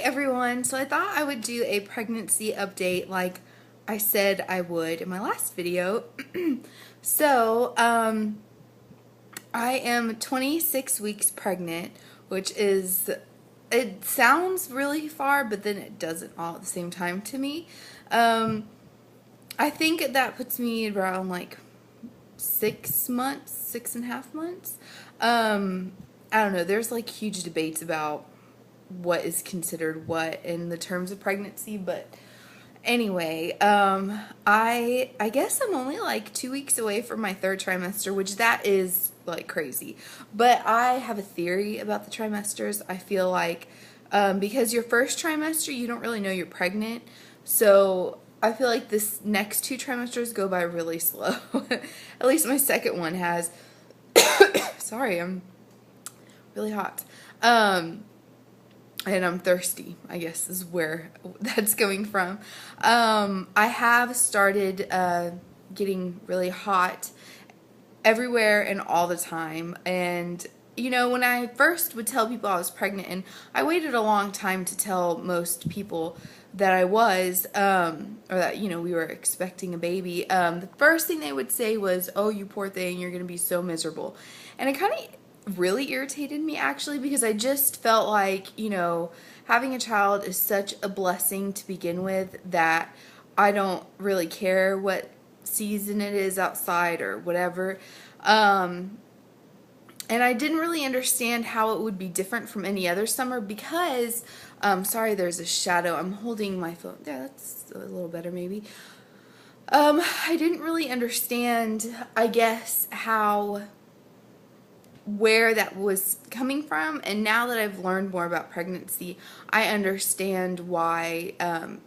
everyone. So I thought I would do a pregnancy update like I said I would in my last video. So, I am 26 weeks pregnant, which is, it sounds really far, but then it doesn't all at the same time to me. I think that puts me around like 6 months, 6.5 months. I don't know. There's like huge debates about what is considered what in the terms of pregnancy, but anyway, I guess I'm only like 2 weeks away from my third trimester, which that is like crazy. But I have a theory about the trimesters. I feel like because your first trimester you don't really know you're pregnant, so I feel like this next two trimesters go by really slow. At least my second one has. Sorry, I'm really hot. And I'm thirsty, I guess is where that's coming from. I have started getting really hot everywhere and all the time. And, you know, when I first would tell people I was pregnant, and I waited a long time to tell most people that I was, or that, you know, we were expecting a baby, the first thing they would say was, "Oh, you poor thing, you're going to be so miserable." And it kind of really irritated me actually, because I just felt like, you know, having a child is such a blessing to begin with that I don't really care what season it is outside or whatever. And I didn't really understand how it would be different from any other summer because, sorry, there's a shadow. I'm holding my phone. There, that's a little better maybe. I didn't really understand, I guess, where that was coming from, and now that I've learned more about pregnancy, I understand why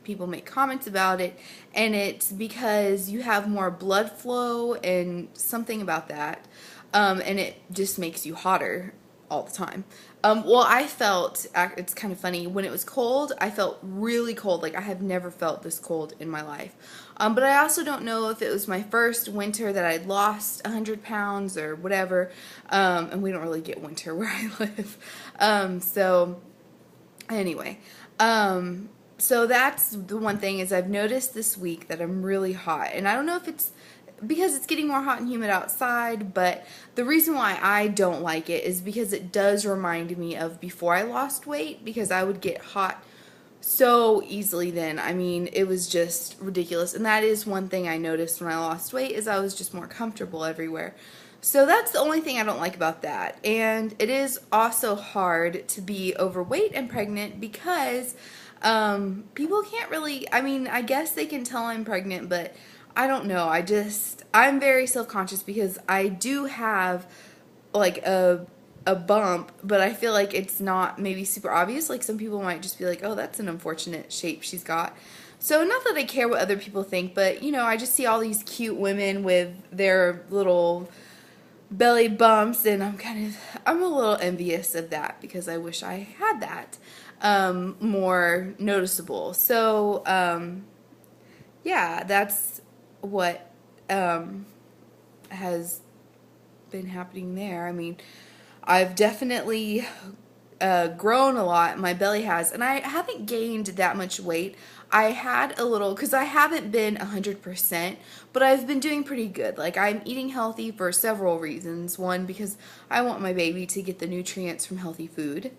people make comments about it, and it's because you have more blood flow and something about that, and it just makes you hotter all the time. Well, I felt, it's kind of funny, when it was cold, I felt really cold. Like, I have never felt this cold in my life. But I also don't know if it was my first winter that I'd lost 100 pounds or whatever. And we don't really get winter where I live. So, anyway. So that's the one thing is I've noticed this week that I'm really hot. And I don't know if it's because it's getting more hot and humid outside, but the reason why I don't like it is because it does remind me of before I lost weight, because I would get hot so easily then. I mean, it was just ridiculous. And that is one thing I noticed when I lost weight, is I was just more comfortable everywhere. So that's the only thing I don't like about that. And it is also hard to be overweight and pregnant because people can't really, I mean, I guess they can tell I'm pregnant, but I don't know. I'm very self-conscious because I do have like a bump, but I feel like it's not maybe super obvious. Like some people might just be like, "Oh, that's an unfortunate shape she's got." So not that I care what other people think, but you know, I just see all these cute women with their little belly bumps, and I'm a little envious of that because I wish I had that more noticeable. So yeah, that's what has been happening there. I mean, I've definitely grown a lot, my belly has, and I haven't gained that much weight. I had a little, because I haven't been 100%, but I've been doing pretty good. Like, I'm eating healthy for several reasons. One, because I want my baby to get the nutrients from healthy food,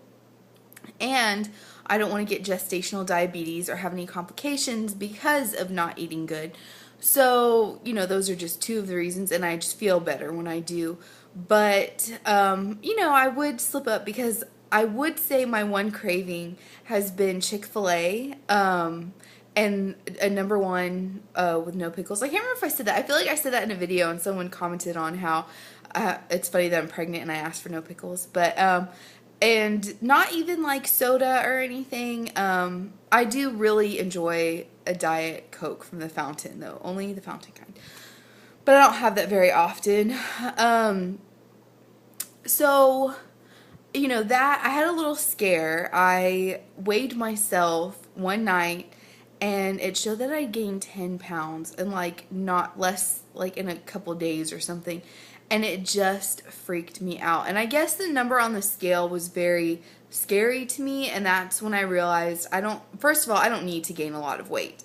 and I don't want to get gestational diabetes or have any complications because of not eating good. So, you know, those are just two of the reasons, and I just feel better when I do. But, you know, I would slip up because I would say my one craving has been Chick-fil-A, and a number one with no pickles. I can't remember if I said that. I feel like I said that in a video, and someone commented on how it's funny that I'm pregnant and I asked for no pickles. But, and not even like soda or anything. I do really enjoy a Diet Coke from the fountain, though. Only the fountain kind. But I don't have that very often. So, you know, that I had a little scare. I weighed myself one night, and it showed that I gained 10 pounds in like not less, like in a couple days or something. And it just freaked me out. And I guess the number on the scale was very scary to me, and that's when I realized first of all, I don't need to gain a lot of weight.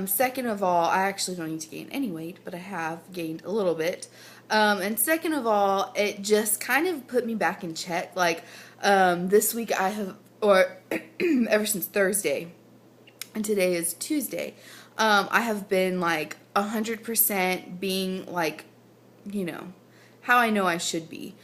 Second of all, I actually don't need to gain any weight, but I have gained a little bit. And second of all, it just kind of put me back in check. Like, this week I have, or ever since Thursday, and today is Tuesday, I have been like 100% being like, you know, how I know I should be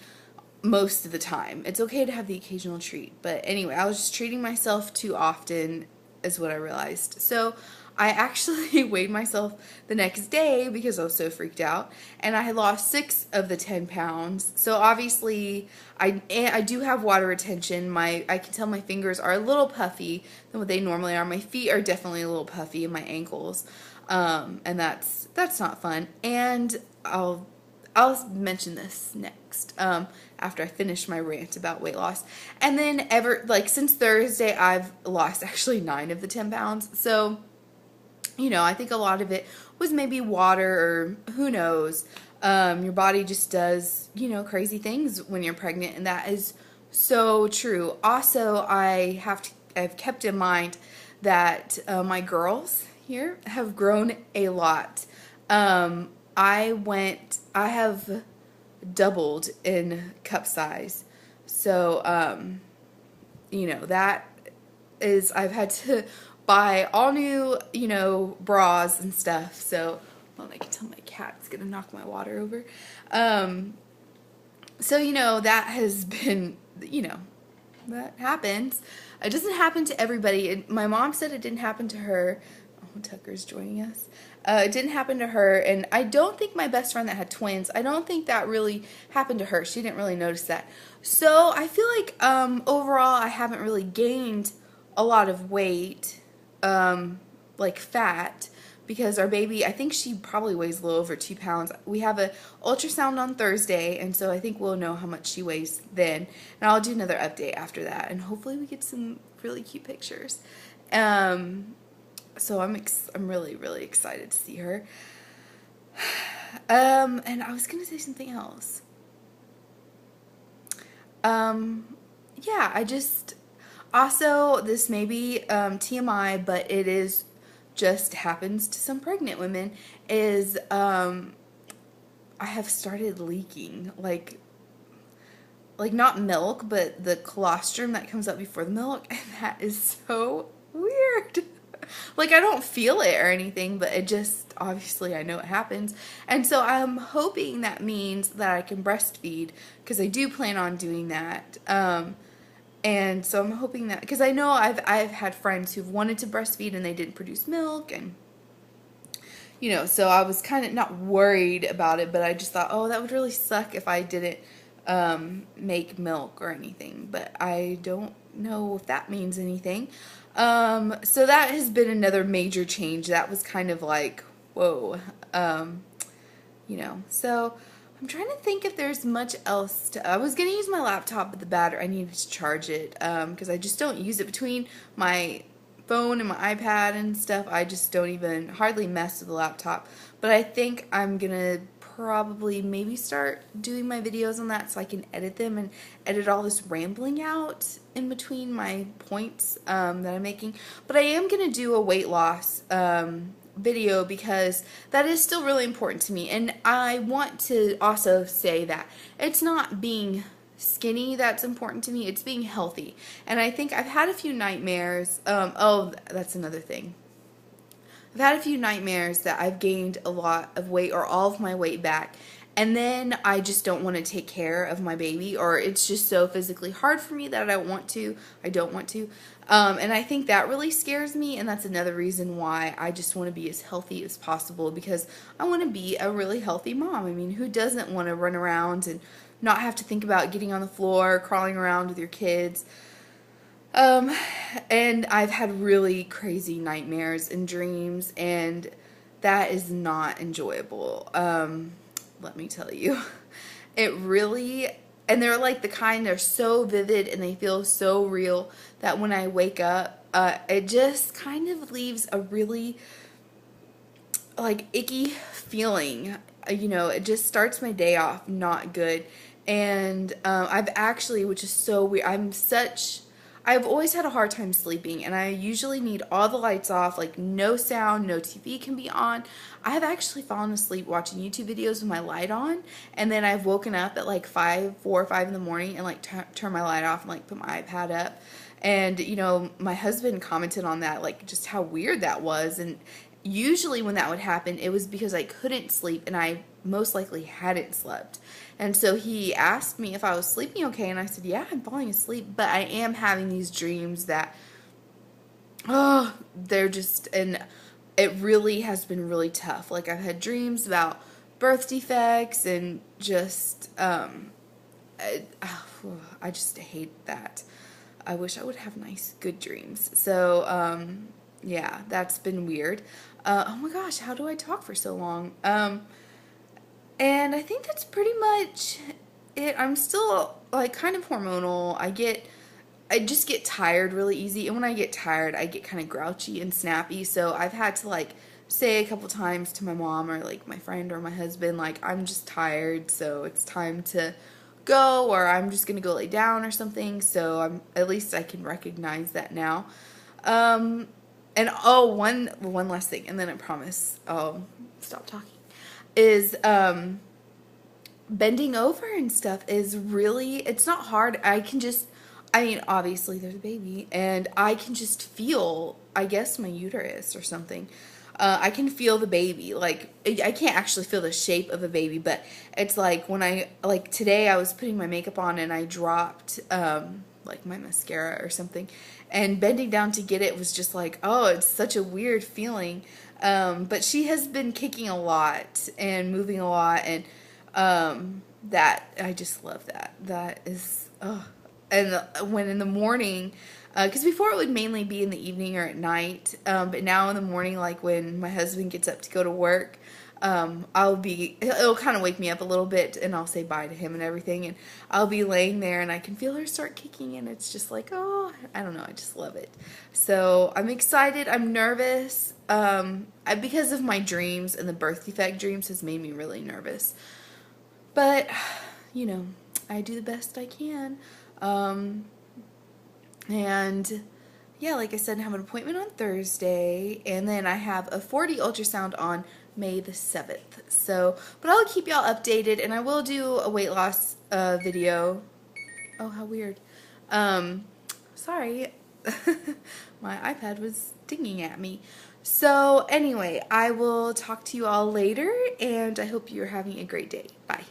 most of the time. It's okay to have the occasional treat, but anyway, I was just treating myself too often is what I realized. So I actually weighed myself the next day because I was so freaked out, and I had lost 6 of the 10 pounds. So obviously I do have water retention. I can tell my fingers are a little puffy than what they normally are. My feet are definitely a little puffy, and my ankles, and that's not fun. And I'll mention this next, after I finish my rant about weight loss. And then since Thursday, I've lost actually 9 of the 10 pounds. So, you know, I think a lot of it was maybe water, or who knows. Your body just does, you know, crazy things when you're pregnant, and that is so true. Also, I've kept in mind that my girls here have grown a lot. I have doubled in cup size. So, you know, I've had to buy all new, you know, bras and stuff. So, well, I can tell my cat's gonna knock my water over. So, you know, that has been, you know, that happens. It doesn't happen to everybody. My mom said it didn't happen to her. Oh, Tucker's joining us. It didn't happen to her, and I don't think my best friend that had twins, I don't think that really happened to her. She didn't really notice that. So I feel like overall I haven't really gained a lot of weight, like fat, because our baby, I think she probably weighs a little over 2 pounds. We have a ultrasound on Thursday, and so I think we'll know how much she weighs then. And I'll do another update after that, and hopefully we get some really cute pictures. So I'm really, really excited to see her. And I was gonna say something else. Yeah, also, this may be TMI, but it is just happens to some pregnant women, is I have started leaking, like not milk, but the colostrum that comes up before the milk, and that is so weird. Like, I don't feel it or anything, but it just, obviously I know it happens. And so I'm hoping that means that I can breastfeed, because I do plan on doing that. And so I'm hoping that, because I know I've had friends who've wanted to breastfeed and they didn't produce milk, and, you know, so I was kind of not worried about it, but I just thought, oh, that would really suck if I didn't make milk or anything. But I don't know if that means anything. So that has been another major change. That was kind of like, whoa, you know, so I'm trying to think if there's much else I was going to use my laptop, but the battery, I needed to charge it, because I just don't use it between my phone and my iPad and stuff. I just don't even hardly mess with the laptop, but I think I'm going to probably maybe start doing my videos on that so I can edit them and edit all this rambling out in between my points that I'm making. But I am going to do a weight loss video, because that is still really important to me. And I want to also say that it's not being skinny that's important to me, it's being healthy. And I think I've had a few nightmares. Oh, that's another thing. I've had a few nightmares that I've gained a lot of weight or all of my weight back, and then I just don't want to take care of my baby, or it's just so physically hard for me that I don't want to. And I think that really scares me, and that's another reason why I just want to be as healthy as possible, because I want to be a really healthy mom. I mean, who doesn't want to run around and not have to think about getting on the floor, crawling around with your kids? And I've had really crazy nightmares and dreams, and that is not enjoyable. Let me tell you, it really, and they're like the kind, they're so vivid and they feel so real that when I wake up, it just kind of leaves a really like icky feeling. You know, it just starts my day off not good. And I've actually, which is so weird, I've always had a hard time sleeping, and I usually need all the lights off, like no sound, no TV can be on. I have actually fallen asleep watching YouTube videos with my light on, and then I've woken up at like 4 or 5 in the morning and like turn my light off and like put my iPad up. And you know, my husband commented on that, like just how weird that was. And usually when that would happen, it was because I couldn't sleep and I most likely hadn't slept. And so he asked me if I was sleeping okay, and I said, yeah, I'm falling asleep, but I am having these dreams that, oh, they're just, and it really has been really tough. Like, I've had dreams about birth defects and just, I just hate that. I wish I would have nice, good dreams. So, yeah, that's been weird. Oh my gosh, how do I talk for so long? And I think that's pretty much it. I'm still like kind of hormonal. I just get tired really easy. And when I get tired, I get kind of grouchy and snappy. So I've had to like say a couple times to my mom or like my friend or my husband, like, I'm just tired, so it's time to go, or I'm just going to go lay down or something. So at least I can recognize that now. And oh, one last thing, and then I promise I'll stop talking, is bending over and stuff is really, it's not hard. I mean, obviously there's a baby, and I can just feel, I guess, my uterus or something. I can feel the baby. Like, I can't actually feel the shape of a baby, but it's like when like today I was putting my makeup on and I dropped, like my mascara or something, and bending down to get it was just like, oh, it's such a weird feeling. But she has been kicking a lot and moving a lot, and that, I just love that. That is, oh. And when in the morning, because before it would mainly be in the evening or at night, but now in the morning, like when my husband gets up to go to work, it'll kind of wake me up a little bit, and I'll say bye to him and everything, and I'll be laying there and I can feel her start kicking, and it's just like, oh, I don't know, I just love it. So I'm excited, I'm nervous, because of my dreams, and the birth defect dreams has made me really nervous. But, you know, I do the best I can. And yeah, like I said, I have an appointment on Thursday, and then I have a 4D ultrasound on May the 7th. So, but I'll keep y'all updated, and I will do a weight loss video. Oh, how weird. Sorry. My iPad was dinging at me. So anyway, I will talk to you all later, and I hope you're having a great day. Bye.